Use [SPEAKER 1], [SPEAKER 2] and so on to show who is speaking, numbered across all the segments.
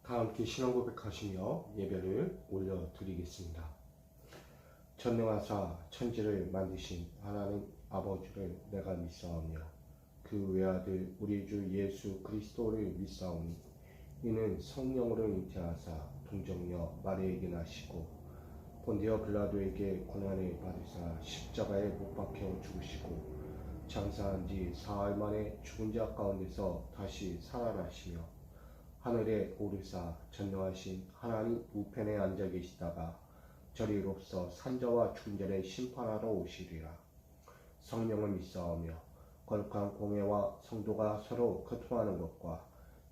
[SPEAKER 1] 다 함께 신앙 고백하시며 예배를 올려드리겠습니다. 전능하사 천지를 만드신 하나님 아버지를 내가 믿사오며 그 외아들 우리 주 예수 그리스도를 믿사오니 이는 성령으로 잉태하사 동정녀 마리아에게 나시고 본디오 빌라도에게 고난을 받으사 십자가에 못 박혀 죽으시고 장사한 지 사흘 만에 죽은 자 가운데서 다시 살아나시며 하늘에 오르사 전능하신 하나님 우편에 앉아 계시다가 저리로서 산자와 중전을 심판하러 오시리라. 성령을 믿사오며 거룩한 공회와 성도가 서로 교통하는 것과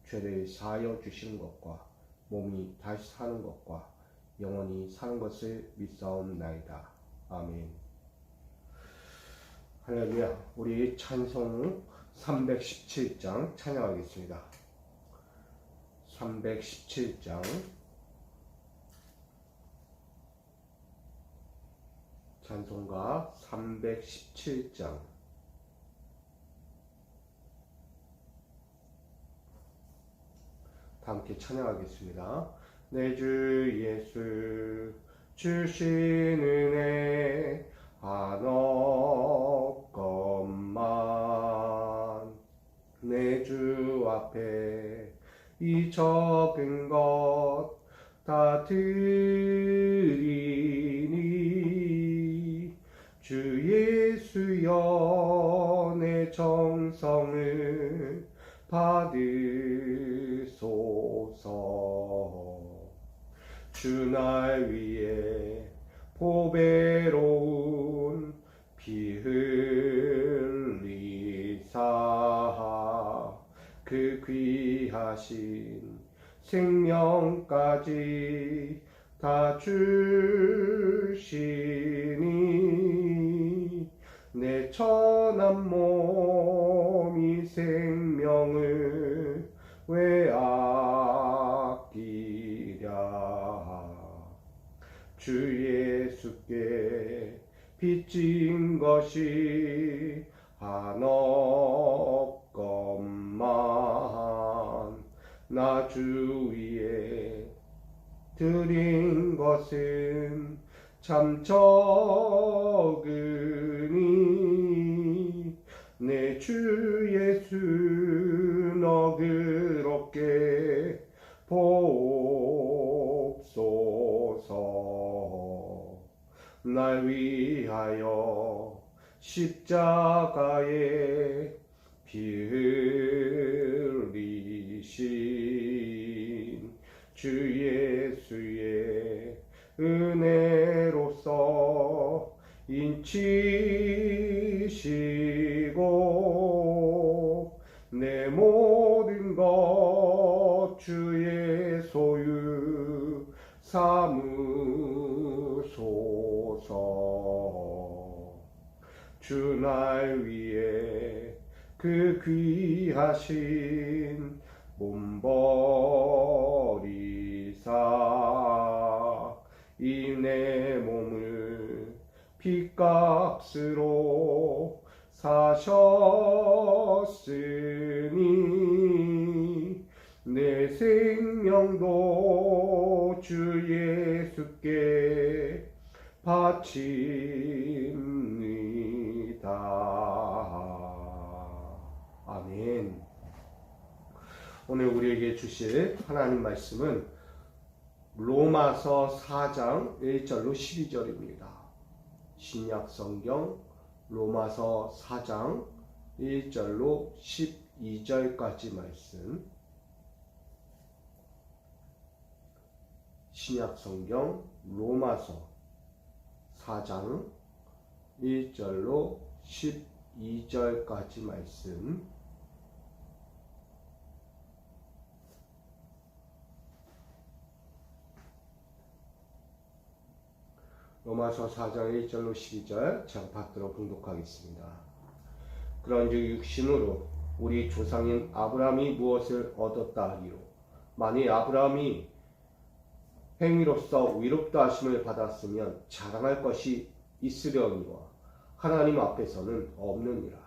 [SPEAKER 1] 죄를 사하여 주시는 것과 몸이 다시 사는 것과 영원히 사는 것을 믿사옵나이다. 아멘. 할렐루야. 우리 찬송 317장 찬양하겠습니다. 317장 찬송가 317장 다 함께 찬양하겠습니다. 내 주 예수 주신 은혜 한없건만 내 주 앞에 이 적은 것 다 드리니 주 예수여 내 정성을 받으소서. 주 날 위해 보배로운 피 흘리사 그 귀하신 생명까지 다 주시니 내 천한 몸이 생명을 왜 아끼랴. 주 예수께 빚진 것이 한없건만 나 주 위에 드린 것은 참 적으니 내 주 예수 너그럽게 보옵소서. 날 위하여 십자가에 피 흘리신 주 예수의 은혜로서 인치시고 내 모든 것 주의 소유 삼으소서. 주 날 위해 그 귀하신 몸 버리사 이 내 몸을 핏값으로 사셨으니 내 생명도 주 예수께 바칩니다. 아멘. 오늘 우리에게 주실 하나님 말씀은 로마서 4장 1절로 12절입니다. 신약 성경 로마서 4장 1절로 12절까지 말씀. 신약 성경 로마서 4장 1절로 12절까지 말씀. 로마서 4장 1절로 12절 제가 받들어 봉독하겠습니다. 그런즉 육신으로 우리 조상인 아브라함이 무엇을 얻었다 하기로 만일 아브라함이 행위로서 의롭다 하심을 받았으면 자랑할 것이 있으려니와 하나님 앞에서는 없느니라.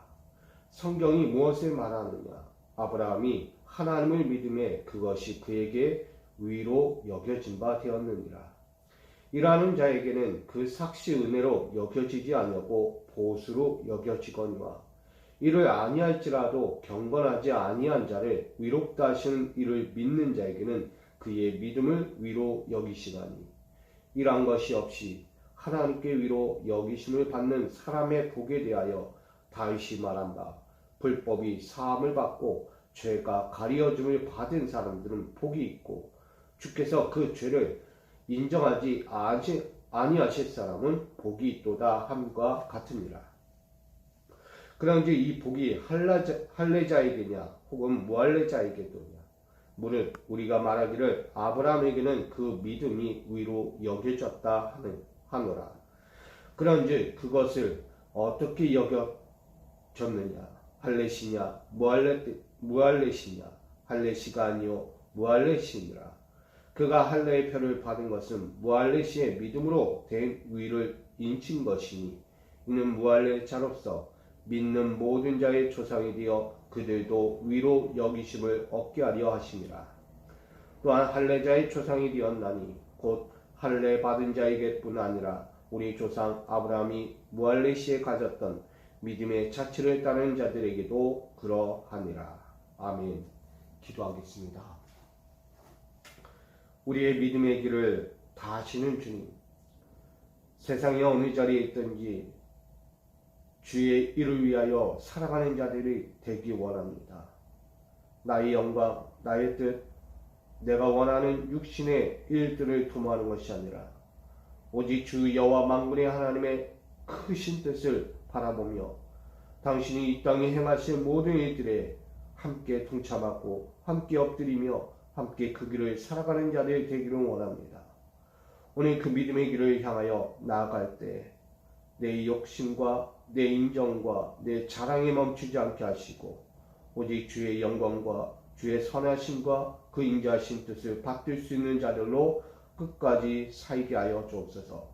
[SPEAKER 1] 성경이 무엇을 말하느냐? 아브라함이 하나님을 믿음에 그것이 그에게 위로 여겨진 바 되었느니라. 일하는 자에게는 그 삭시 은혜로 여겨지지 아니하고 보수로 여겨지거니와 이를 아니할지라도 경건하지 아니한 자를 위롭다 하시는 이를 믿는 자에게는 그의 믿음을 위로 여기시나니 이러한 것이 없이 하나님께 위로 여기심을 받는 사람의 복에 대하여 다윗이 말한다. 불법이 사함을 받고 죄가 가리어줌을 받은 사람들은 복이 있고 주께서 그 죄를 인정하지 아니하실 사람은 복이 있도다 함과 같으니라. 그런지 이 복이 할례자에게냐 혹은 무할례자에게도냐 무릇 우리가 말하기를 아브라함에게는 그 믿음이 위로 여겨졌다 하노라. 그런즉 그것을 어떻게 여겨졌느냐 할례시냐 무할례시냐 할례시가 아니요 무할례시니라. 그가 할례의 표를 받은 것은 무할례시의 믿음으로 된 위를 인친 것이니 이는 무할례자로서 믿는 모든 자의 조상이 되어 그들도 위로 여기심을 얻게 하려 하심이라. 또한 할례자의 조상이 되었나니 곧 할례 받은 자에게뿐 아니라 우리 조상 아브라함이 무할례시에 가졌던 믿음의 자취를 따르는 자들에게도 그러하니라. 아멘. 기도하겠습니다. 우리의 믿음의 길을 다하시는 주님, 세상의 어느 자리에 있든지 주의 일을 위하여 살아가는 자들이 되기 원합니다. 나의 영광, 나의 뜻, 내가 원하는 육신의 일들을 도모하는 것이 아니라 오직 주 여호와 만군의 하나님의 크신 뜻을 바라보며 당신이 이 땅에 행하신 모든 일들에 함께 동참하고 함께 엎드리며 함께 그 길을 살아가는 자들 되기를 원합니다. 오늘 그 믿음의 길을 향하여 나아갈 때 내 욕심과 내 인정과 내 자랑에 멈추지 않게 하시고 오직 주의 영광과 주의 선하심과 그 인자하신 뜻을 받들 수 있는 자들로 끝까지 살게 하여 주옵소서.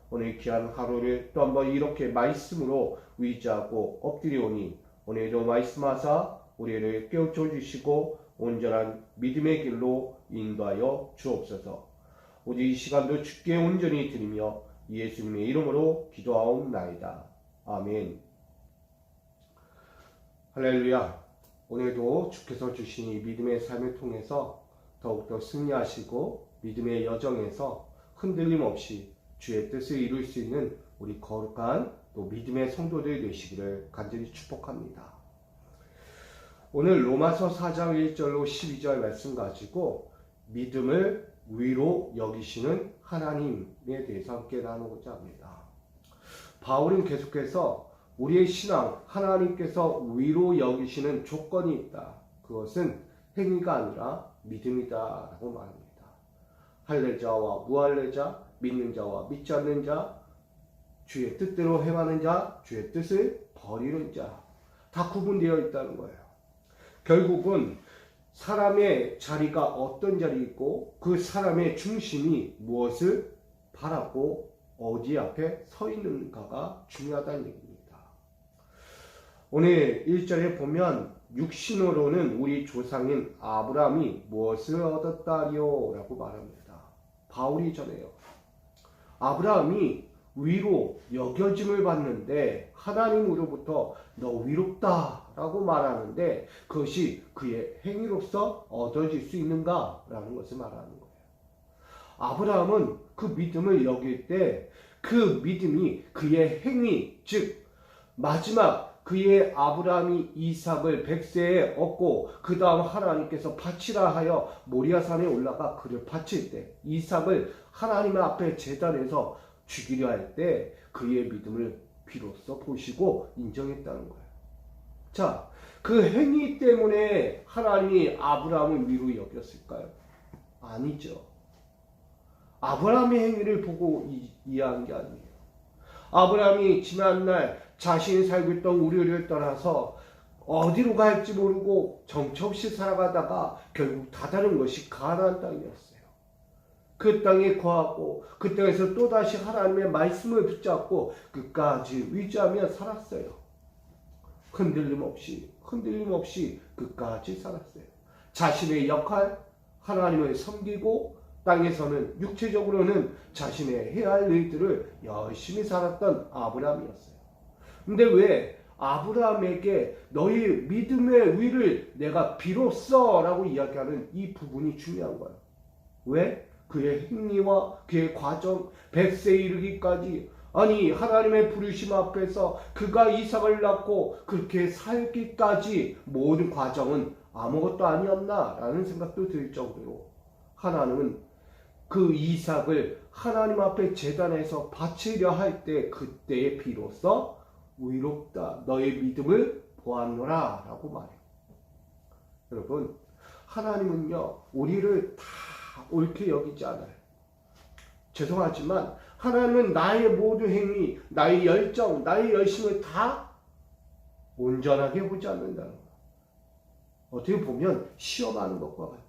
[SPEAKER 1] 오늘 귀한 하루를 또 한번 이렇게 말씀으로 의지하고 엎드려오니 오늘도 말씀하사 우리를 깨우쳐 주시고 온전한 믿음의 길로 인도하여 주옵소서. 오직 이 시간도 주께 온전히 드리며 예수님의 이름으로 기도하옵나이다. 아멘. 할렐루야. 오늘도 주께서 주신 이 믿음의 삶을 통해서 더욱더 승리하시고 믿음의 여정에서 흔들림 없이 주의 뜻을 이룰 수 있는 우리 거룩한 또 믿음의 성도들 되시기를 간절히 축복합니다. 오늘 로마서 4장 1절로 12절 말씀 가지고 믿음을 위로 여기시는 하나님에 대해서 함께 나누고자 합니다. 바울은 계속해서 우리의 신앙, 하나님께서 위로 여기시는 조건이 있다. 그것은 행위가 아니라 믿음이다 라고 말합니다. 할례자와 무할례자, 믿는 자와 믿지 않는 자, 주의 뜻대로 행하는 자, 주의 뜻을 버리는 자, 다 구분되어 있다는 거예요. 결국은 사람의 자리가 어떤 자리이고 그 사람의 중심이 무엇을 바라고 어디 앞에 서 있는가가 중요하다는 얘기입니다. 오늘 1절에 보면 육신으로는 우리 조상인 아브라함이 무엇을 얻었다리요? 라고 말합니다. 바울이 전해요. 아브라함이 위로 여겨짐을 받는데 하나님으로부터 너 위롭다 라고 말하는데 그것이 그의 행위로서 얻어질 수 있는가 라는 것을 말하는 거예요. 아브라함은 그 믿음을 여길 때 그 믿음이 그의 행위, 즉 마지막 그의 아브라함이 이삭을 100세에 얻고 그 다음 하나님께서 바치라 하여 모리아산에 올라가 그를 바칠 때 이삭을 하나님 앞에 제단에서 죽이려 할 때 그의 믿음을 비로소 보시고 인정했다는 거예요. 자, 그 행위 때문에 하나님이 아브라함을 위로 여겼을까요? 아니죠. 아브라함의 행위를 보고 이해한 게 아니에요. 아브라함이 지난날 자신이 살고 있던 우르를 떠나서 어디로 갈지 모르고 정처 없이 살아가다가 결국 다다른 것이 가나안 땅이었어요. 그 땅에 거하고 그 땅에서 또다시 하나님의 말씀을 붙잡고 끝까지 의지하며 살았어요. 흔들림 없이 끝까지 살았어요. 자신의 역할, 하나님을 섬기고 땅에서는 육체적으로는 자신의 해야 할 일들을 열심히 살았던 아브라함이었어요. 근데 왜 아브라함에게 너희 믿음의 위를 내가 비로소 라고 이야기하는 이 부분이 중요한 거예요. 왜? 그의 행위와 그의 과정, 100세에 이르기까지, 아니 하나님의 부르심 앞에서 그가 이삭을 낳고 그렇게 살기까지 모든 과정은 아무것도 아니었나 라는 생각도 들 정도로 하나님은 그 이삭을 하나님 앞에 제단에서 바치려 할 때 그때에 비로소 의롭다 너의 믿음을 보았노라 라고 말해요. 여러분, 하나님은요 우리를 다 옳게 여기지 않아요. 죄송하지만 하나님은 나의 모든 행위, 나의 열정, 나의 열심을 다 온전하게 보지 않는다는 거예요. 어떻게 보면 시험하는 것과 같아요.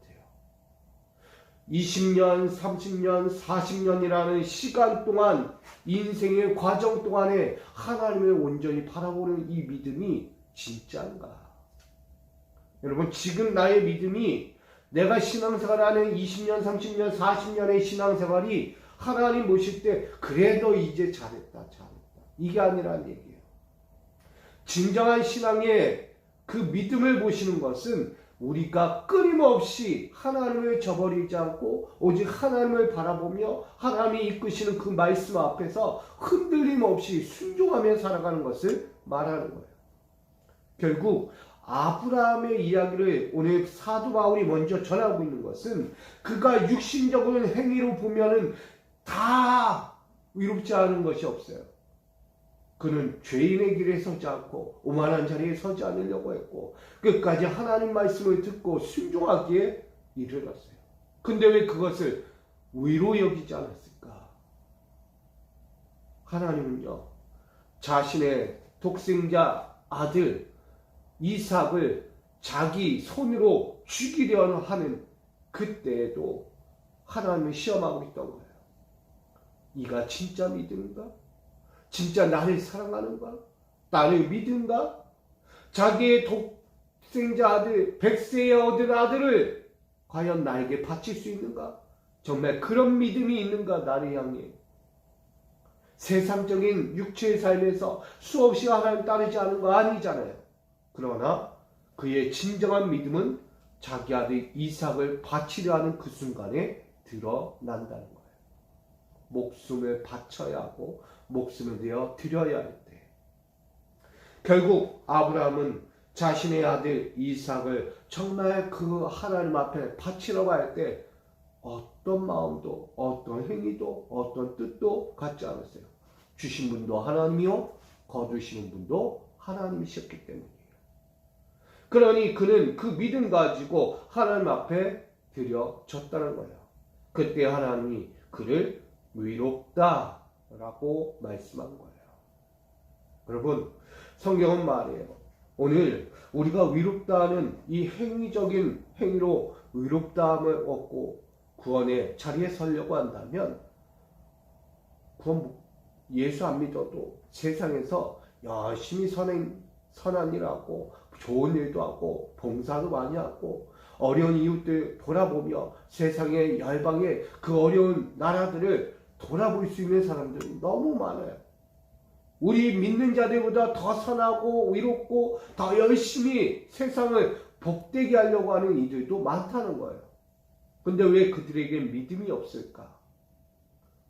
[SPEAKER 1] 20년, 30년, 40년이라는 시간 동안, 인생의 과정 동안에 하나님을 온전히 바라보는 이 믿음이 진짜인가? 여러분, 지금 나의 믿음이 내가 신앙생활하는 20년, 30년, 40년의 신앙생활이 하나님 모실 때 그래 너 이제 잘했다 이게 아니라는 얘기예요. 진정한 신앙의 그 믿음을 보시는 것은 우리가 끊임없이 하나님을 저버리지 않고 오직 하나님을 바라보며 하나님이 이끄시는 그 말씀 앞에서 흔들림 없이 순종하며 살아가는 것을 말하는 거예요. 결국 아브라함의 이야기를 오늘 사도 바울이 먼저 전하고 있는 것은 그가 육신적인 행위로 보면은 다 의롭지 않은 것이 없어요. 그는 죄인의 길에 서지 않고 오만한 자리에 서지 않으려고 했고 끝까지 하나님 말씀을 듣고 순종하기에 이르렀어요. 근데 왜 그것을 의로 여기지 않았을까? 하나님은요 자신의 독생자 아들 이삭을 자기 손으로 죽이려 하는 그때에도 하나님을 시험하고 있던 거예요. 이가 진짜 믿음인가? 진짜 나를 사랑하는가? 나를 믿은가? 자기의 독생자 아들, 100세에 얻은 아들을 과연 나에게 바칠 수 있는가? 정말 그런 믿음이 있는가? 나를 향해. 세상적인 육체의 삶에서 수없이 하나님 따르지 않은 거 아니잖아요. 그러나 그의 진정한 믿음은 자기 아들 이삭을 바치려 하는 그 순간에 드러난다는 거예요. 목숨을 바쳐야 하고 목숨을 내어 드려야 할 때 결국 아브라함은 자신의 아들 이삭을 정말 그 하나님 앞에 바치려고 할 때 어떤 마음도 어떤 행위도 어떤 뜻도 갖지 않았어요. 주신 분도 하나님이요 거두시는 분도 하나님이셨기 때문이에요. 그러니 그는 그 믿음 가지고 하나님 앞에 드려졌다는 거예요. 그때 하나님이 그를 의롭다 라고 말씀한 거예요. 여러분, 성경은 말해요. 오늘 우리가 의롭다는 이 행위적인 행위로 의롭다함을 얻고 구원의 자리에 서려고 한다면 그건 예수 안 믿어도 세상에서 열심히 선한 일하고 좋은 일도 하고 봉사도 많이 하고 어려운 이웃들 돌아보며 세상의 열방의 그 어려운 나라들을 돌아볼 수 있는 사람들이 너무 많아요. 우리 믿는 자들보다 더 선하고 의롭고 더 열심히 세상을 복되게 하려고 하는 이들도 많다는 거예요. 근데 왜 그들에게 믿음이 없을까?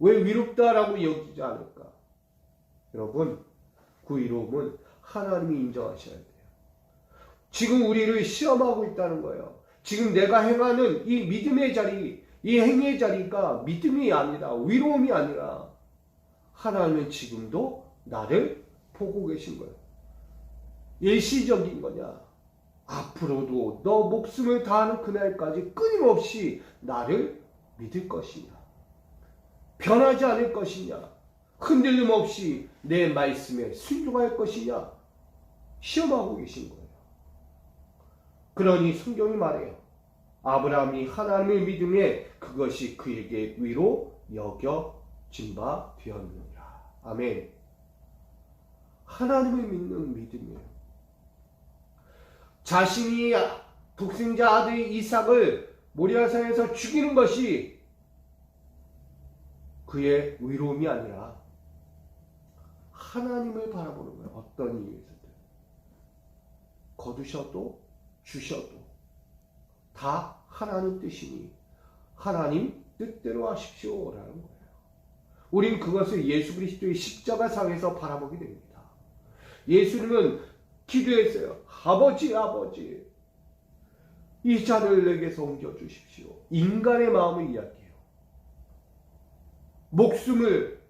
[SPEAKER 1] 왜 위롭다라고 여기지 않을까? 여러분, 그 의로움은 하나님이 인정하셔야 돼요. 지금 우리를 시험하고 있다는 거예요. 지금 내가 행하는 이 믿음의 자리, 이 행위의 자리가 믿음이 아니라 위로움이 아니라 하나님은 지금도 나를 보고 계신 거예요. 일시적인 거냐? 앞으로도 너 목숨을 다하는 그날까지 끊임없이 나를 믿을 것이냐? 변하지 않을 것이냐? 흔들림 없이 내 말씀에 순종할 것이냐? 시험하고 계신 거예요. 그러니 성경이 말해요. 아브라함이 하나님을 믿음에 그것이 그에게 위로 여겨진 바 되었느니라. 아멘. 하나님을 믿는 믿음이에요. 자신이 독생자 아들 이삭을 모리아산에서 죽이는 것이 그의 의로움이 아니라 하나님을 바라보는 거예요. 어떤 이유에서든. 거두셔도 주셔도 다 하나님 뜻이니 하나님 뜻대로 하십시오라는 거예요. 우린 그것을 예수 그리스도의 십자가상에서 바라보게 됩니다. 예수님은 기도했어요. 아버지, 아버지, 이 잔을 내게서 옮겨주십시오. 인간의 마음을 이야기해요. 목숨을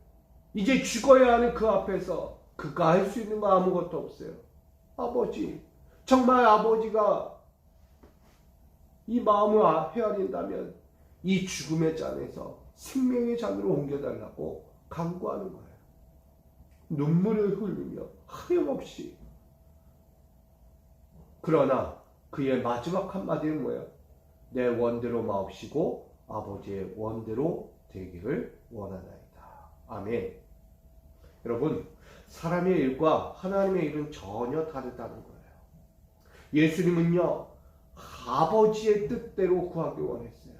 [SPEAKER 1] 이제 죽어야 하는 그 앞에서 그가 할 수 있는 거 아무것도 없어요. 아버지, 정말 아버지가 이 마음을 헤아린다면 이 죽음의 잔에서 생명의 잔으로 옮겨달라고 간구하는 거예요. 눈물을 흘리며 하염없이. 그러나 그의 마지막 한마디는 뭐예요? 내 원대로 마옵시고 아버지의 원대로 되기를 원하나이다. 아멘. 여러분, 사람의 일과 하나님의 일은 전혀 다르다는 거예요. 예수님은요, 아버지의 뜻대로 구하기 원했어요.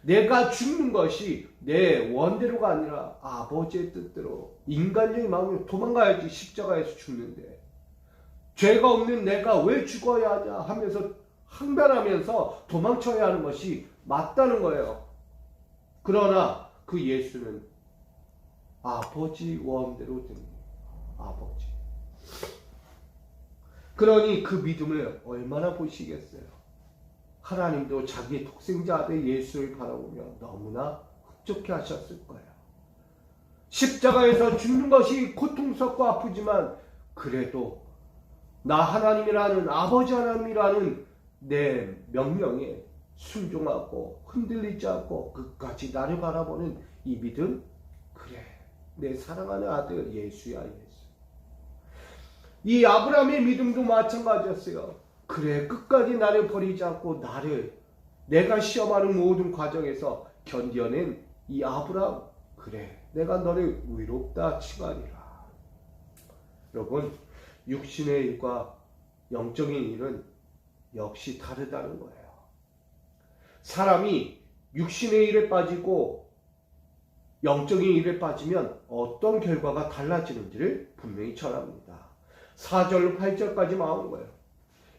[SPEAKER 1] 내가 죽는 것이 내 원대로가 아니라 아버지의 뜻대로. 인간적인 마음으로 도망가야지 십자가에서 죽는데 죄가 없는 내가 왜 죽어야 하냐 하면서 항변하면서 도망쳐야 하는 것이 맞다는 거예요. 그러나 그 예수는 아버지 원대로 됩니다. 아버지. 그러니 그 믿음을 얼마나 보시겠어요? 하나님도 자기의 독생자 아들 예수를 바라보며 너무나 흡족해 하셨을 거예요. 십자가에서 죽는 것이 고통스럽고 아프지만 그래도 나 하나님이라는 아버지 하나님이라는 내 명령에 순종하고 흔들리지 않고 끝까지 나를 바라보는 이 믿음, 그래, 내 사랑하는 아들 예수야, 예수. 이 아브라함의 믿음도 마찬가지였어요. 그래, 끝까지 나를 버리지 않고 나를 내가 시험하는 모든 과정에서 견뎌낸 이 아브라함, 그래, 내가 너를 의롭다 칭하리라. 여러분, 육신의 일과 영적인 일은 역시 다르다는 거예요. 사람이 육신의 일에 빠지고 영적인 일에 빠지면 어떤 결과가 달라지는지를 분명히 전합니다. 4절로 8절까지 나오는 거예요.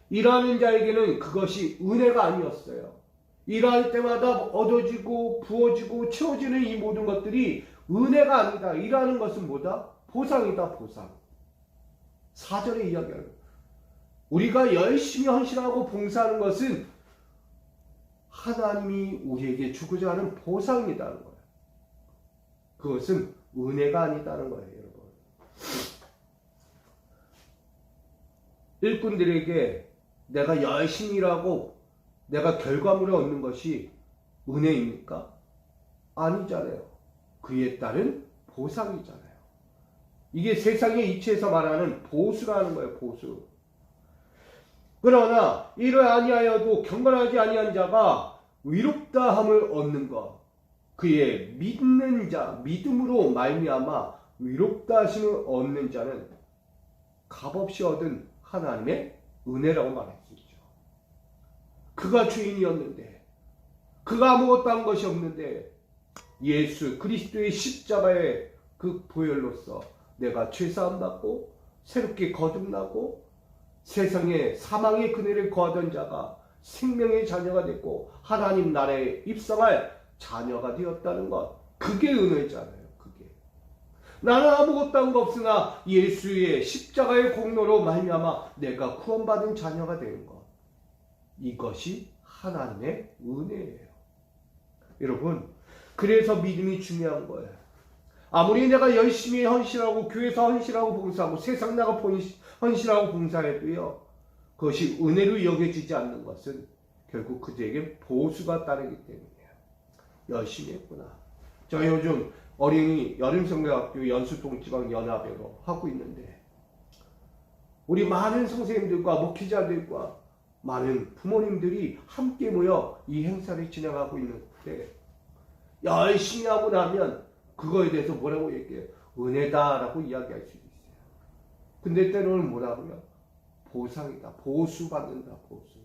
[SPEAKER 1] 일하는 자에게는 그것이 은혜가 아니었어요. 일할 때마다 얻어지고 부어지고 채워지는 이 모든 것들이 은혜가 아니다. 일하는 것은 뭐다? 보상이다, 보상. 4절에 이야기하는 거예요. 우리가 열심히 헌신하고 봉사하는 것은 하나님이 우리에게 주고자 하는 보상이라는 거예요. 그것은 은혜가 아니다는 거예요, 여러분. 일꾼들에게 내가 열심히 일하고 내가 결과물을 얻는 것이 은혜입니까? 아니잖아요. 그에 따른 보상이잖아요. 이게 세상의 이치에서 말하는 보수라는 거예요, 보수. 그러나 이를 아니하여도 경건하지 아니한 자가 의롭다함을 얻는 것, 그의 믿는 자, 믿음으로 말미암아 의롭다 하심을 얻는 자는 값없이 얻은 하나님의 은혜라고 말할 수 있죠. 그가 주인이었는데, 그가 아무것도 한 것이 없는데 예수 그리스도의 십자가의 그 보혈로서 내가 죄사함 받고 새롭게 거듭나고 세상에 사망의 그늘을 거하던 자가 생명의 자녀가 됐고 하나님 나라에 입성할 자녀가 되었다는 것, 그게 은혜잖아요. 그게 나는 아무것도 한 거 없으나 예수의 십자가의 공로로 말미암아 내가 구원받은 자녀가 되는 것, 이것이 하나님의 은혜예요. 여러분, 그래서 믿음이 중요한 거예요. 아무리 내가 열심히 헌신하고 교회에서 헌신하고 봉사하고 세상 나가 헌신하고 봉사해도요, 그것이 은혜로 여겨지지 않는 것은 결국 그들에게 보수가 따르기 때문이에요. 열심히 했구나. 저 요즘 어린이 여름성경학교 연수동지방연합회로 하고 있는데 우리 많은 선생님들과 목회자들과 많은 부모님들이 함께 모여 이 행사를 진행하고 있는데 열심히 하고 나면 그거에 대해서 뭐라고 얘기해요? 은혜다라고 이야기할 수 있어요. 근데 때로는 뭐라고요? 보상이다. 보수 받는다. 보수.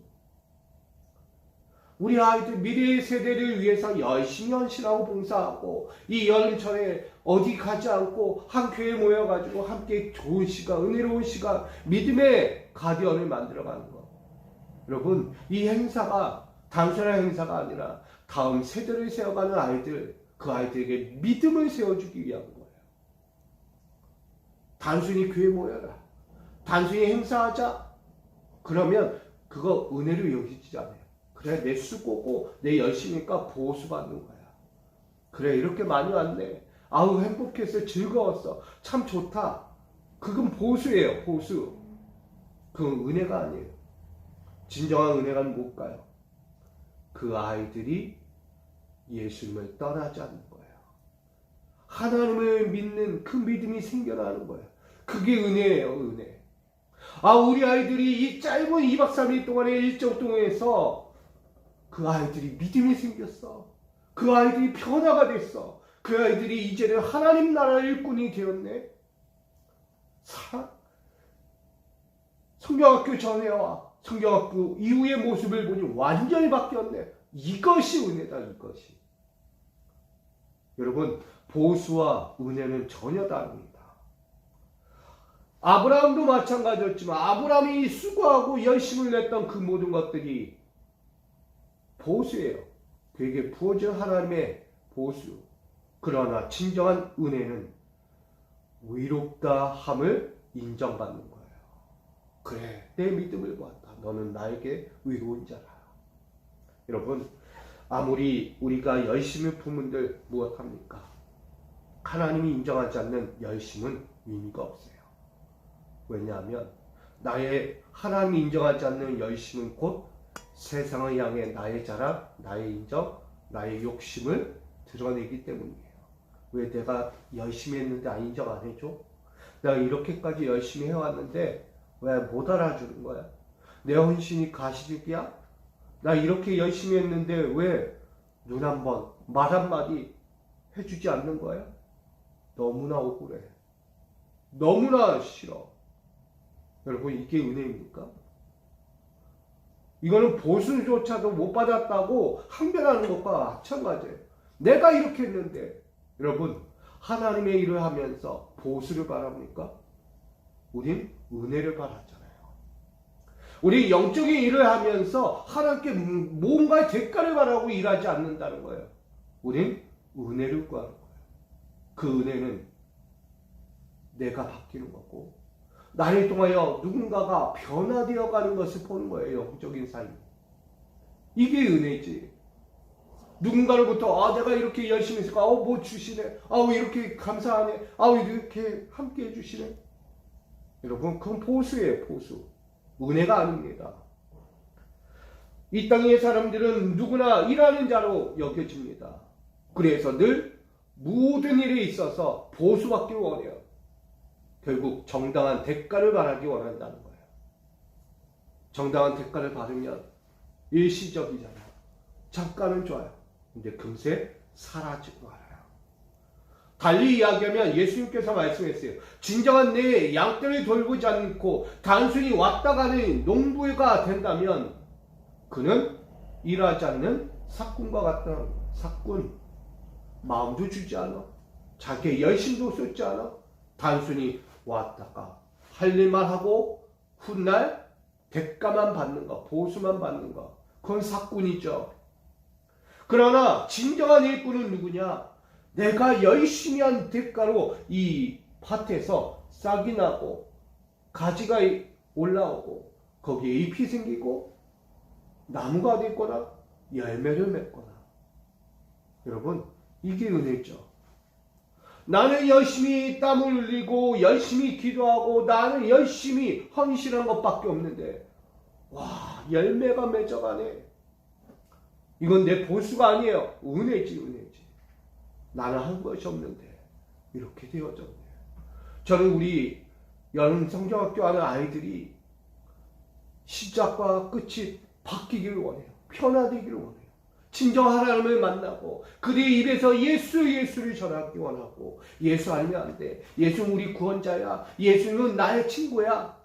[SPEAKER 1] 우리 아이들 미래의 세대를 위해서 열심히 헌신하고 봉사하고 이 여름철에 어디 가지 않고 한 교회에 모여가지고 함께 좋은 시간, 은혜로운 시간, 믿음의 가디언을 만들어가는 것. 여러분, 이 행사가 단순한 행사가 아니라 다음 세대를 세워가는 아이들, 그 아이들에게 믿음을 세워주기 위한 거예요. 단순히 교회 모여라, 단순히 행사하자, 그러면 그거 은혜로 여기지 않아요. 그래, 내 수고고 내 열심이니까 보수받는 거야. 그래, 이렇게 많이 왔네, 아우 행복했어, 즐거웠어, 참 좋다. 그건 보수예요. 보수. 그건 은혜가 아니에요. 진정한 은혜가는 못 가요. 그 아이들이 예수님을 떠나지 않는 거예요. 하나님을 믿는 그 믿음이 생겨나는 거예요. 그게 은혜예요. 은혜. 우리 아이들이 이 짧은 2박 3일 동안의 일정 동안에서 그 아이들이 믿음이 생겼어. 그 아이들이 변화가 됐어. 그 아이들이 이제는 하나님 나라의 일꾼이 되었네. 성경학교 전에와 성경학교 이후의 모습을 보니 완전히 바뀌었네. 이것이 은혜다. 이것이. 여러분, 보수와 은혜는 전혀 다릅니다. 아브라함도 마찬가지였지만 아브라함이 수고하고 열심을 냈던 그 모든 것들이 보수예요. 그에게 부어진 하나님의 보수. 그러나 진정한 은혜는 의롭다 함을 인정받는 거예요. 그래, 내 믿음을 보았다. 너는 나에게 의로운 자라. 여러분, 아무리 우리가 열심을 품은들 무엇합니까? 하나님이 인정하지 않는 열심은 의미가 없어요. 왜냐하면 나의 하나님이 인정하지 않는 열심은 곧 세상을 향해 나의 자랑, 나의 인정, 나의 욕심을 드러내기 때문이에요. 왜 내가 열심히 했는데 안 인정 안 해줘? 내가 이렇게까지 열심히 해왔는데 왜 못 알아주는 거야? 내 헌신이 가시적이야? 나 이렇게 열심히 했는데 왜 눈 한 번, 말 한마디 해주지 않는 거야? 너무나 억울해. 너무나 싫어. 여러분, 이게 은혜입니까? 이거는 보수조차도 못 받았다고 항변하는 것과 마찬가지예요. 내가 이렇게 했는데. 여러분, 하나님의 일을 하면서 보수를 바랍니까? 우린 은혜를 바랐잖아요. 우리 영적인 일을 하면서 하나님께 뭔가 대가를 바라고 일하지 않는다는 거예요. 우린 은혜를 구하는 거예요. 그 은혜는 내가 바뀌는 거고 나를 통하여 누군가가 변화되어 가는 것을 보는 거예요. 영적인 삶. 이게 은혜지. 누군가로부터 내가 이렇게 열심히 했으니까 뭐 주시네. 이렇게 감사하네. 이렇게 함께 해주시네. 여러분, 그건 보수예요. 보수. 은혜가 아닙니다. 이 땅의 사람들은 누구나 일하는 자로 여겨집니다. 그래서 늘 모든 일에 있어서 보수받기를 원해요. 결국 정당한 대가를 바라기 원한다는 거예요. 정당한 대가를 받으면 일시적이잖아요. 잠깐은 좋아요. 근데 금세 사라지고 말아요. 달리 이야기하면 예수님께서 말씀했어요. 진정한 내 양떼를 돌보지 않고 단순히 왔다 가는 농부가 된다면 그는 일하지 않는 삭군과 같은 삭군. 마음도 주지 않아. 자기의 열심도 쏟지 않아. 단순히 왔다가 할 일만 하고 훗날 대가만 받는 거, 보수만 받는 거. 그건 삭군이죠. 그러나 진정한 일꾼은 누구냐? 내가 열심히 한 대가로 이 밭에서 싹이 나고 가지가 올라오고 거기에 잎이 생기고 나무가 됐거나 열매를 맺거나. 여러분, 이게 은혜죠. 나는 열심히 땀을 흘리고 열심히 기도하고 나는 열심히 헌신한 것밖에 없는데 열매가 맺어가네. 이건 내 보수가 아니에요. 은혜지, 은혜지. 나는 한 것이 없는데 이렇게 되어졌네. 저는 우리 여름 성경학교 하는 아이들이 시작과 끝이 바뀌기를 원해요. 변화되기를 원해요. 진정 하나님을 만나고 그들의 입에서 예수를 전하기 원하고, 예수 아니면 안 돼. 예수는 우리 구원자야. 예수는 나의 친구야.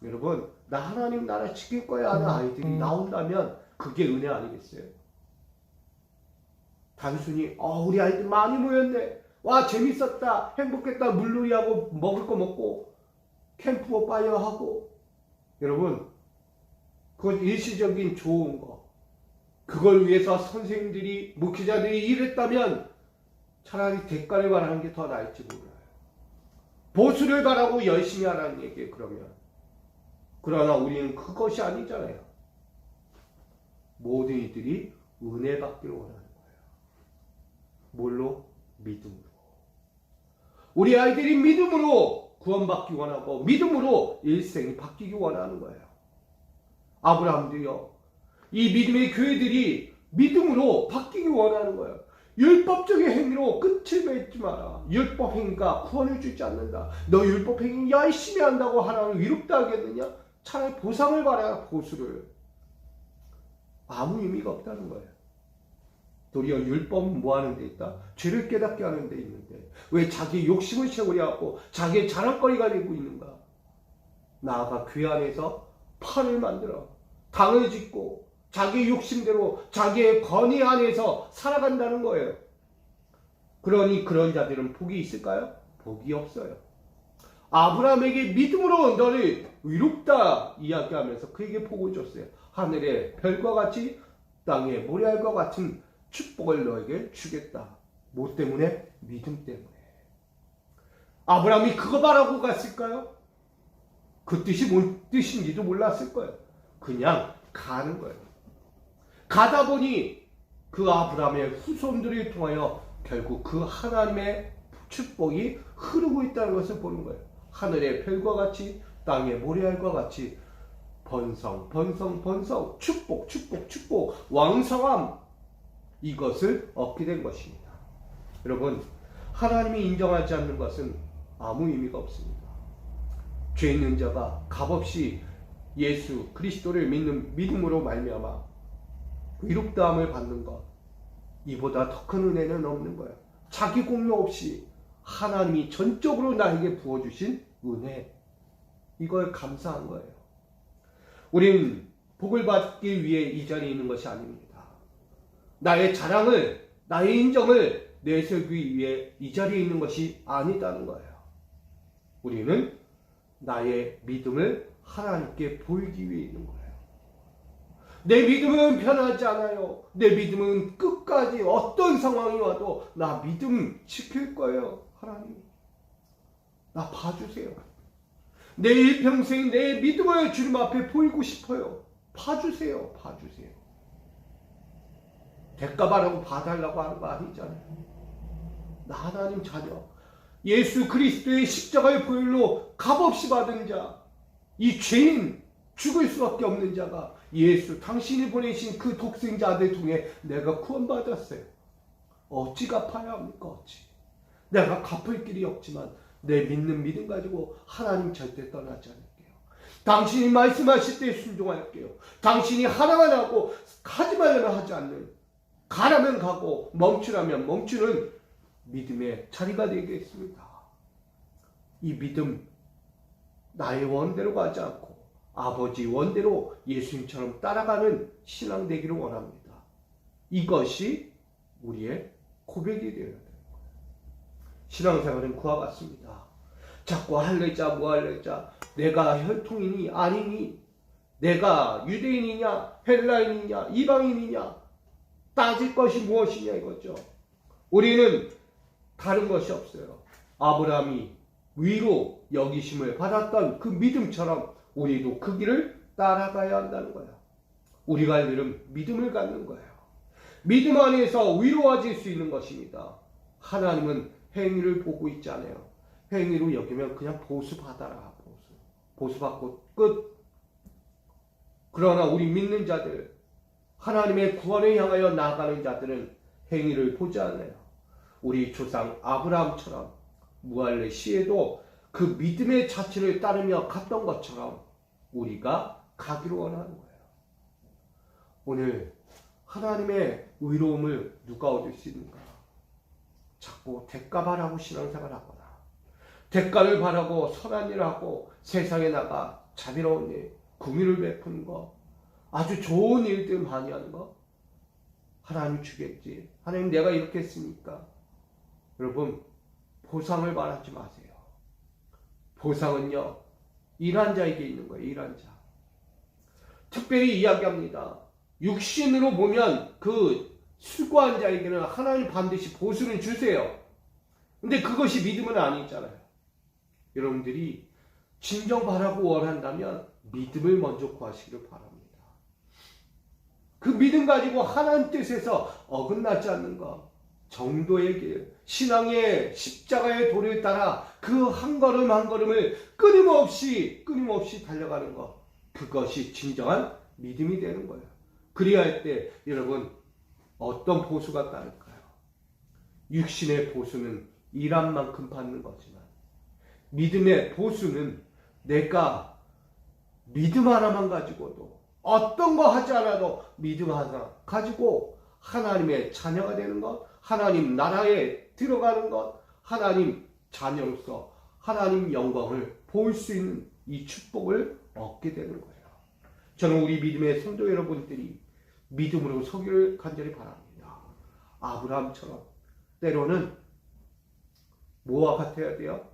[SPEAKER 1] 여러분, 나 하나님 나라 지킬 거야 하는 아이들이 나온다면 그게 은혜 아니겠어요? 단순히 우리 아이들 많이 모였네, 와 재밌었다, 행복했다, 물놀이하고 먹을 거 먹고 캠프 파이어 하고, 여러분 그건 일시적인 좋은 거, 그걸 위해서 선생님들이 목회자들이 일했다면 차라리 대가를 바라는 게 더 나을지 몰라요. 보수를 바라고 열심히 하라는 얘기예요. 그러나 우리는 그것이 아니잖아요. 모든 이들이 은혜 받기를 원하는 거예요. 뭘로? 믿음으로. 우리 아이들이 믿음으로 구원받기 원하고 믿음으로 일생이 바뀌기 원하는 거예요. 아브라함도요, 이 믿음의 교회들이 믿음으로 바뀌기 원하는 거예요. 율법적인 행위로 끝을 맺지 마라. 율법 행위가 구원을 주지 않는다. 너 율법 행위 열심히 한다고 하나님 위롭다 하겠느냐? 차라리 보상을 받아야, 보수를. 아무 의미가 없다는 거예요. 도리어 율법은 뭐 하는 데 있다? 죄를 깨닫게 하는 데 있는데 왜 자기 욕심을 채우려 하고 자기의 자랑거리가 되고 있는가? 나아가 교회 안에서 판을 만들어 당을 짓고 자기 욕심대로 자기의 권위 안에서 살아간다는 거예요. 그러니 그런 자들은 복이 있을까요? 복이 없어요. 아브라함에게 믿음으로 너를 의롭다 이야기하면서 그에게 복을 줬어요. 하늘의 별과 같이 땅의 모래알과 같은 축복을 너에게 주겠다. 뭐 때문에? 믿음 때문에. 아브라함이 그거 바라고 갔을까요? 그 뜻이 뭔 뜻인지도 몰랐을 거예요. 그냥 가는 거예요. 가다 보니 그 아브라함의 후손들을 통하여 결국 그 하나님의 축복이 흐르고 있다는 것을 보는 거예요. 하늘의 별과 같이 땅의 모래알과 같이 번성 축복 왕성함, 이것을 얻게 된 것입니다. 여러분, 하나님이 인정하지 않는 것은 아무 의미가 없습니다. 죄 있는 자가 값없이 예수 그리스도를 믿는 믿음으로 말미암아 의롭다함을 받는 것, 이보다 더 큰 은혜는 없는 거예요. 자기 공로 없이 하나님이 전적으로 나에게 부어주신 은혜, 이걸 감사한 거예요. 우리는 복을 받기 위해 이 자리에 있는 것이 아닙니다. 나의 자랑을, 나의 인정을 내세우기 위해 이 자리에 있는 것이 아니다는 거예요. 우리는 나의 믿음을 하나님께 보이기 위해 있는 거예요. 내 믿음은 변하지 않아요. 내 믿음은 끝까지 어떤 상황이 와도 나 믿음 지킬 거예요. 하나님, 나 봐주세요. 내 일평생 내 믿음을 주님 앞에 보이고 싶어요. 봐주세요. 대가 바라고 봐달라고 하는 거 아니잖아요. 나 하나님 자녀, 예수 그리스도의 십자가의 보혈로 값없이 받은 자, 이 죄인, 죽을 수밖에 없는 자가 예수, 당신이 보내신 그 독생자 아들 통해 내가 구원받았어요. 어찌 갚아야 합니까? 어찌. 내가 갚을 길이 없지만 내 믿는 믿음 가지고 하나님 절대 떠나지 않을게요. 당신이 말씀하실 때 순종할게요. 당신이 하나만 하고 하지 말라면 하지 않는, 가라면 가고 멈추라면 멈추는 믿음의 자리가 되겠습니다. 이 믿음, 나의 원대로 가지 않고 아버지 원대로 예수님처럼 따라가는 신앙 되기를 원합니다. 이것이 우리의 고백이 되어야 돼요. 신앙생활은 그와 같습니다. 자꾸 할래자 뭐할래자, 내가 혈통이니 아니니, 내가 유대인이냐 헬라인이냐 이방인이냐 따질 것이 무엇이냐 이거죠. 우리는 다른 것이 없어요. 아브라함이 위로 여기심을 받았던 그 믿음처럼 우리도 그 길을 따라가야 한다는 거예요. 우리가 할 일은 믿음을 갖는 거예요. 믿음 안에서 위로워질 수 있는 것입니다. 하나님은 행위를 보고 있지 않아요. 행위로 여기면 그냥 보수받아라. 보수받고 끝. 그러나 우리 믿는 자들, 하나님의 구원을 향하여 나아가는 자들은 행위를 보지 않아요. 우리 조상 아브라함처럼 무할레 시에도 그 믿음의 자체를 따르며 갔던 것처럼 우리가 가기를 원하는 거예요. 오늘 하나님의 의로움을 누가 얻을 수 있는가? 자꾸 대가 바라고 신앙생활 하거나 대가를 바라고 선한 일을 하고 세상에 나가 자비로운 일, 긍휼을 베푸는 것, 아주 좋은 일들 많이 하는 거 하나님 주겠지. 하나님 내가 이렇게 했으니까. 여러분 보상을 바라지 마세요. 보상은요 일한 자에게 있는 거예요. 일한 자. 특별히 이야기합니다. 육신으로 보면 그 수고한 자에게는 하나님 반드시 보수는 주세요. 근데 그것이 믿음은 아니잖아요. 여러분들이 진정 바라고 원한다면 믿음을 먼저 구하시기를 바랍니다. 그 믿음 가지고 하나님 뜻에서 어긋나지 않는 것, 정도의 길, 신앙의 십자가의 도를 따라 그 한 걸음 한 걸음을 끊임없이 달려가는 것, 그것이 진정한 믿음이 되는 거예요. 그래야 할 때 여러분 어떤 보수가 따를까요? 육신의 보수는 일한 만큼 받는 거지만 믿음의 보수는 내가 믿음 하나만 가지고도 어떤 거 하지 않아도 믿음 하나 가지고 하나님의 자녀가 되는 것, 하나님 나라에 들어가는 것, 하나님 자녀로서 하나님 영광을 볼 수 있는 이 축복을 얻게 되는 거예요. 저는 우리 믿음의 성도 여러분들이 믿음으로 서기를 간절히 바랍니다. 아브라함처럼 때로는 뭐와 같아야 돼요?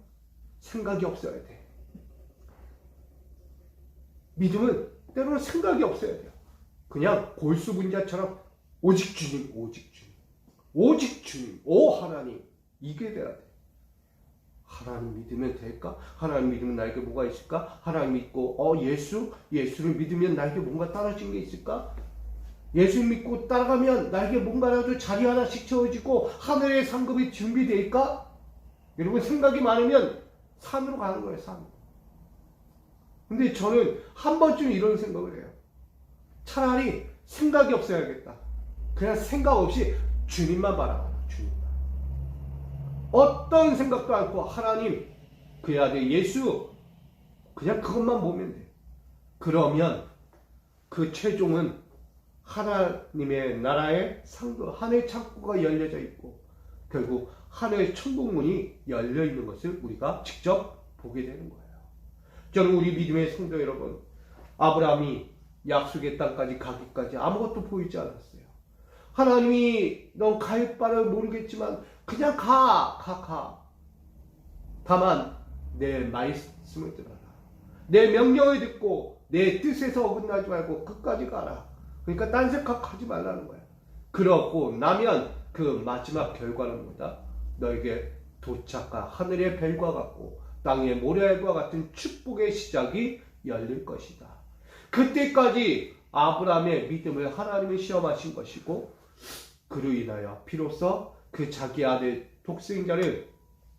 [SPEAKER 1] 생각이 없어야 돼. 믿음은 때로는 생각이 없어야 돼요. 그냥 골수분자처럼 오직 주님, 오직 주님, 오직 주님, 오 하나님, 이게 돼야 돼. 하나님 믿으면 될까? 하나님 믿으면 나에게 뭐가 있을까? 하나님 믿고 예수를 믿으면 나에게 뭔가 떨어진 게 있을까? 예수 믿고 따라가면 나에게 뭔가라도 자리 하나씩 채워지고 하늘의 상급이 준비될까? 여러분 생각이 많으면 산으로 가는 거예요. 산. 근데 저는 한 번쯤 이런 생각을 해요. 차라리 생각이 없어야겠다. 그냥 생각 없이 주님만 바라봐라. 주님만. 어떤 생각도 않고 하나님 그의 아들 예수 그냥 그것만 보면 돼. 그러면 그 최종은 하나님의 나라의 상급, 하늘의 창고가 열려져 있고 결국 하늘의 천국문이 열려 있는 것을 우리가 직접 보게 되는 거예요. 저는 우리 믿음의 성도 여러분, 아브라함이 약속의 땅까지 가기까지 아무것도 보이지 않았어요. 하나님이 넌 갈 바를 모르겠지만 그냥 가. 다만 내 말씀을 들어라. 내 명령을 듣고 내 뜻에서 어긋나지 말고 끝까지 가라. 그러니까 딴 생각하지 말라는 거야. 그러고 나면 그 마지막 결과는 뭐다? 너에게 도착한 하늘의 별과 같고 땅의 모래알과 같은 축복의 시작이 열릴 것이다. 그때까지 아브라함의 믿음을 하나님이 시험하신 것이고 그로 인하여 비로소 그 자기 아들 독생자를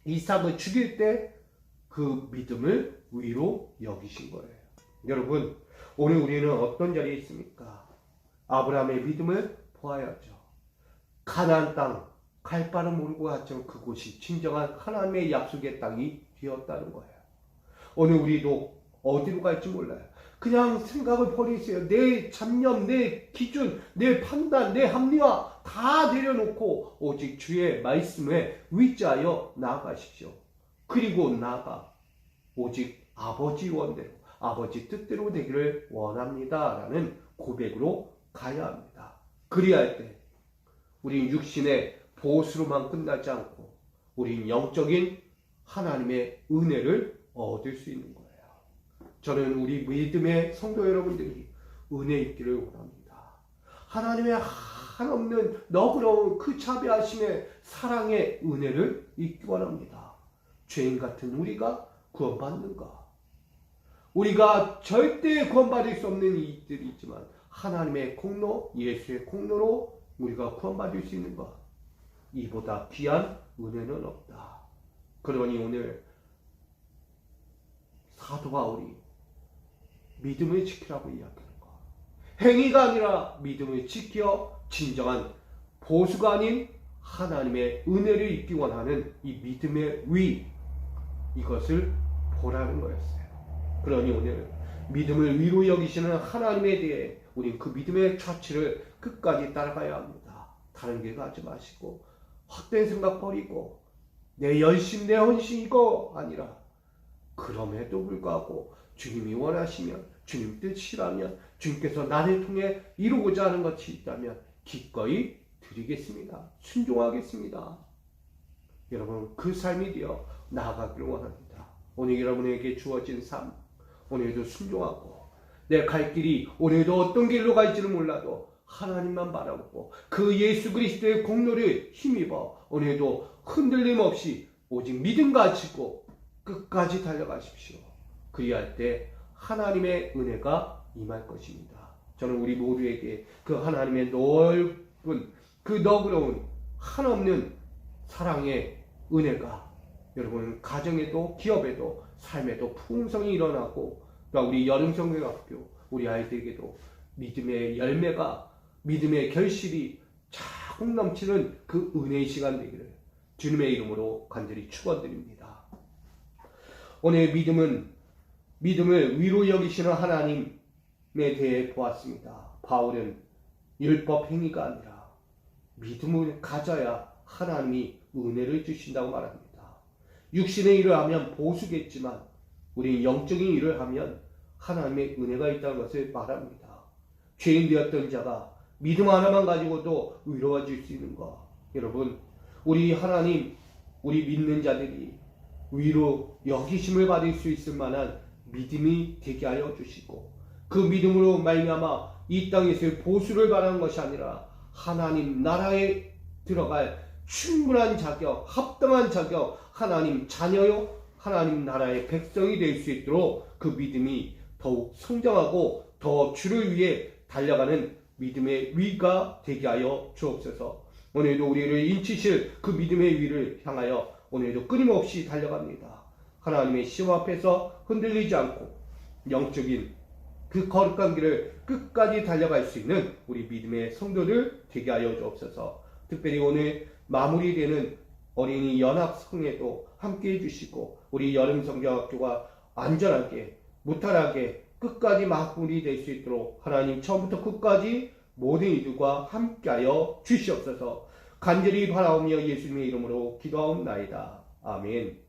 [SPEAKER 1] 이삭을 죽일 때 그 믿음을 위로 여기신 거예요. 여러분 오늘 우리는 어떤 자리에 있습니까? 아브라함의 믿음을 보아야죠. 가나안 땅 갈 바를 모르고 갔지만 그곳이 진정한 하나님의 약속의 땅이 되었다는 거예요. 오늘 우리도 어디로 갈지 몰라요. 그냥 생각을 버리세요. 내 잡념, 내 기준, 내 판단, 내 합리화 다 내려놓고 오직 주의 말씀에 의지하여 나아가십시오. 그리고 나아가 오직 아버지 원대로 아버지 뜻대로 되기를 원합니다 라는 고백으로 가야 합니다. 그리야 할 때 우린 육신의 보수로만 끝나지 않고 우린 영적인 하나님의 은혜를 얻을 수 있는 거예요. 저는 우리 믿음의 성도 여러분들이 은혜 있기를 원합니다. 하나님의 한없는 너그러운 그 자비하심의 사랑의 은혜를 잊기 원합니다. 죄인 같은 우리가 구원받는가? 우리가 절대 구원받을 수 없는 이들이 있지만 하나님의 공로, 예수의 공로로 우리가 구원받을 수 있는 것, 이보다 귀한 은혜는 없다. 그러니 오늘 사도 바울이 믿음을 지키라고 이야기하는 것, 행위가 아니라 믿음을 지켜 진정한 보수가 아닌 하나님의 은혜를 입기 원하는 이 믿음의 위, 이것을 보라는 거였어요. 그러니 오늘 믿음을 위로 여기시는 하나님에 대해 우린 그 믿음의 가치를 끝까지 따라가야 합니다. 다른 길 가지 마시고 헛된 생각 버리고 내 열심 내 헌신 이거 아니라 그럼에도 불구하고 주님이 원하시면 주님 뜻이라면, 주님께서 나를 통해 이루고자 하는 것이 있다면 기꺼이 드리겠습니다. 순종하겠습니다. 여러분, 그 삶이 되어 나아가기를 원합니다. 오늘 여러분에게 주어진 삶, 오늘도 순종하고, 내 갈 길이 오늘도 어떤 길로 갈지를 몰라도 하나님만 바라보고 그 예수 그리스도의 공로를 힘입어 오늘도 흔들림 없이 오직 믿음 가지고 끝까지 달려가십시오. 그리할 때 하나님의 은혜가 임할 것입니다. 저는 우리 모두에게 그 하나님의 넓은, 그 너그러운 한없는 사랑의 은혜가 여러분 가정에도 기업에도 삶에도 풍성히 일어나고, 우리 여름성경학교 우리 아이들에게도 믿음의 열매가, 믿음의 결실이 차곡 넘치는 그 은혜의 시간 되기를 주님의 이름으로 간절히 축원드립니다. 오늘 믿음을 위로 여기시는 하나님에 대해 보았습니다. 바울은 율법 행위가 아니라 믿음을 가져야 하나님이 은혜를 주신다고 말합니다. 육신의 일을 하면 보수겠지만 우리는 영적인 일을 하면 하나님의 은혜가 있다는 것을 말합니다. 죄인 되었던 자가 믿음 하나만 가지고도 위로가 줄 수 있는 것. 여러분, 우리 하나님, 우리 믿는 자들이 위로 여기심을 받을 수 있을 만한 믿음이 되게 하여 주시고, 그 믿음으로 말미암아 이 땅에서 보수를 바라는 것이 아니라 하나님 나라에 들어갈 충분한 자격, 합당한 자격, 하나님 자녀요, 하나님 나라의 백성이 될 수 있도록 그 믿음이 더욱 성장하고 더 주를 위해 달려가는 믿음의 위가 되게 하여 주옵소서. 오늘도 우리를 인치실 그 믿음의 위를 향하여 오늘도 끊임없이 달려갑니다. 하나님의 시험 앞에서 흔들리지 않고 영적인 그 거룩한 길을 끝까지 달려갈 수 있는 우리 믿음의 성도들 되게 하여 주옵소서. 특별히 오늘 마무리되는 어린이 연합성에도 함께 해주시고, 우리 여름성경학교가 안전하게 무탈하게 끝까지 마무리될 수 있도록 하나님 처음부터 끝까지 모든 이들과 함께하여 주시옵소서. 간절히 바라오며 예수님의 이름으로 기도하옵나이다. 아멘.